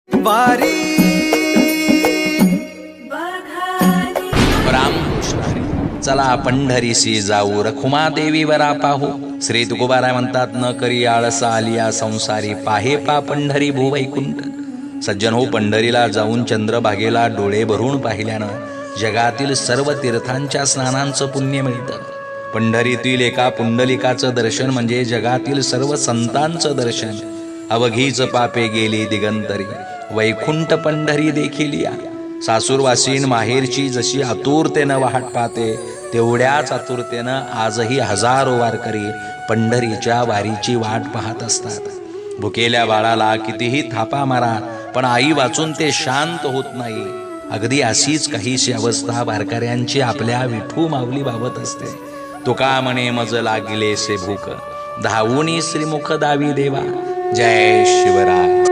वारी रामकृष्ण हरी. चला पंढरीसी जाऊ रखुमा देवीवरा पाहू. श्री तुकोबाराय म्हणतात, न करी आळसा आलिया संसारी, पाहे पा पंढरी भूवैकुंठ. सज्जन हो, पंढरीला जाऊन चंद्रभागेला डोळे भरून पाहिल्यानं जगातील सर्व तीर्थांच्या स्नानांचं पुण्य मिळतं. पंढरीतील एका पुंडलिकाचं दर्शन म्हणजे जगातील सर्व संतांचं दर्शन. अवघीच पापे गेली दिगंतरी, वैकुंठ पंढरी देखील या. सासूरवासीन माहेरची जशी आतुरतेनं वाट पाहते, तेवढ्याच आतुरतेनं आजही हजारो वारकरी पंढरीच्या वारीची वाट पाहत असतात. भुकेल्या बाळाला कितीही थापा मारा, पण आई वाचून ते शांत होत नाही. अगदी अशीच काहीशी अवस्था वारकऱ्यांची आपल्या विठू माऊली बाबत असते. तुका म्हणे मज लागले से भूक, धावूनी श्रीमुख दावी देवा. जय शिवराय.